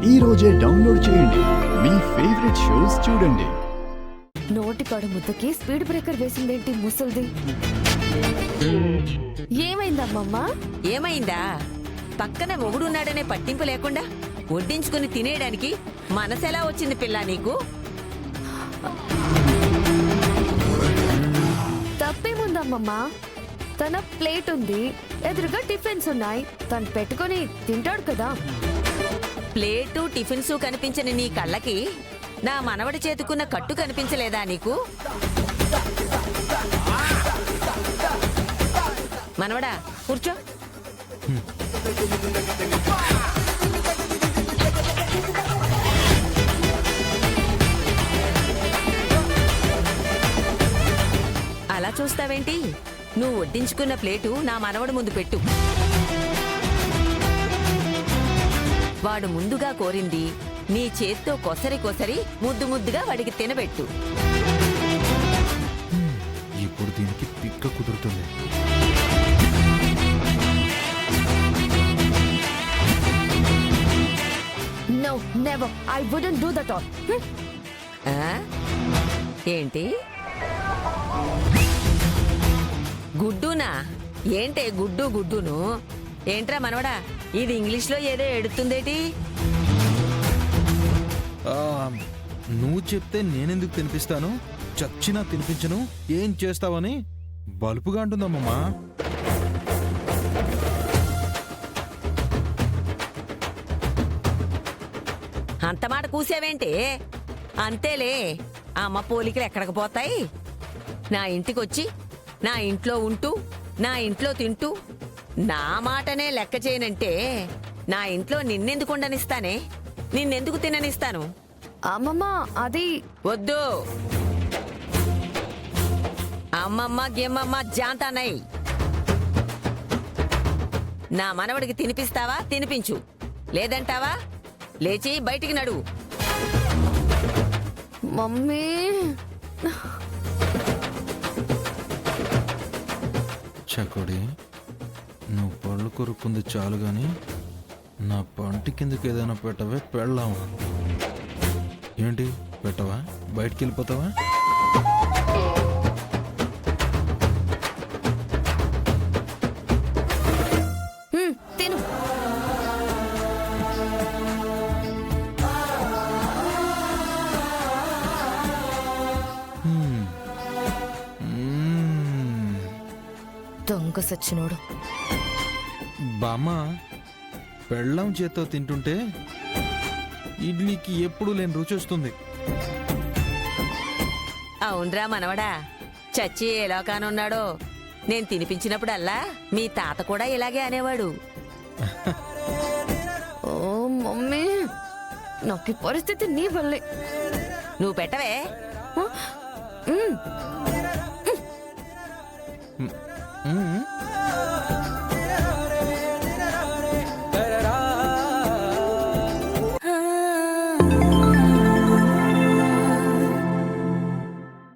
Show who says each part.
Speaker 1: ఈ రోజే డౌన్లోడ్ చేయండి. మీ ఫేవరెట్ షోస్ చూడండి.
Speaker 2: నోటికాడు ముద్దకి స్పీడ్ బ్రేకర్ వేసిందేంటి ముసల్ది? ఏమైందమ్మమ్మ?
Speaker 3: ఏమైందా? పక్కన మొగుడున్నాడనే పట్టింపు లేకుండా వడ్డించుకుని తినేయడానికి మనసెలా వచ్చింది పిల్ల నీకు?
Speaker 2: తప్పేముందమ్మమ్మ? తన ప్లేట్ ఉంది, ఎదురుగా టిఫిన్స్ ఉన్నాయి, తను పెట్టుకొని తింటాడు కదా.
Speaker 3: ప్లేటు టిఫిన్సు కనిపించని నీ కళ్ళకి నా మనవడి చేతుకున్న కట్టు కనిపించలేదా నీకు? మనవడా కూర్చో. అలా చూస్తావేంటి? నువ్వు వడ్డించుకున్న ప్లేటు నా మనవడు ముందు పెట్టు. వాడు ముందుగా కోరింది నీ చేత్తో కొసరి కొసరి ముద్దు ముద్దుగా వాడికి తినబెట్టు.
Speaker 4: ఇప్పుడు దీనికి పిక్క కుదురుతుంది.
Speaker 2: No, never. I wouldn't do that all.
Speaker 3: ఏంటి గుడ్డునా? ఏంటే గుడ్డు గుడ్డును? ఏంట్రా మనవడా, ఇది ఇంగ్లీష్లో ఏదో ఎడుతుందేటి?
Speaker 4: నువ్వు చెప్తే నేనెందుకు తినిపిస్తాను? చచ్చినా తినిపించను. ఏం చేస్తావని బలుపుగా అంటుందమ్మమ్మా.
Speaker 3: అంత మాట కూసావేంటి? అంతేలే, అమ్మ పోలికలు ఎక్కడికి పోతాయి? నా ఇంటికొచ్చి నా ఇంట్లో ఉంటూ నా ఇంట్లో తింటూ నా మాటనే లెక్క చేయనంటే నా ఇంట్లో నిన్నెందుకు ఉండనిస్తానే? నిన్నెందుకు తిననిస్తాను?
Speaker 2: అమ్మమ్మ అది
Speaker 3: వద్దు. అమ్మమ్మ గిమ్మమ్మ జాంతానై. నా మనవడికి తినిపిస్తావా? తినిపించు. లేదంటావా? లేచి బయటికి నడువు.
Speaker 2: మమ్మీ.
Speaker 4: చకోడి, నువ్వు పళ్ళు కొరుక్కుంది చాలు గాని నా పంటి కిందకి ఏదైనా పెట్టవే పెళ్ళావా? ఏంటి పెట్టవా? బయటికి వెళ్ళిపోతావా?
Speaker 2: తిను. దొంగ సచ్చినోడు.
Speaker 4: బామ్మ, పెళ్ళం చేత్తో తింటుంటే ఇడ్లీకి ఎప్పుడు లేని రుచి వస్తుంది.
Speaker 3: అవునరా మనవడా, చచ్చి ఏ లోకానున్నాడో. నేను తినిపించినప్పుడల్లా మీ తాత కూడా ఇలాగే అనేవాడు.
Speaker 2: ఓ మమ్మీ, నాకు ఈ పరిస్థితి నీ వల్లే.
Speaker 3: నువ్వు పెట్టవే.
Speaker 4: మ్మ్.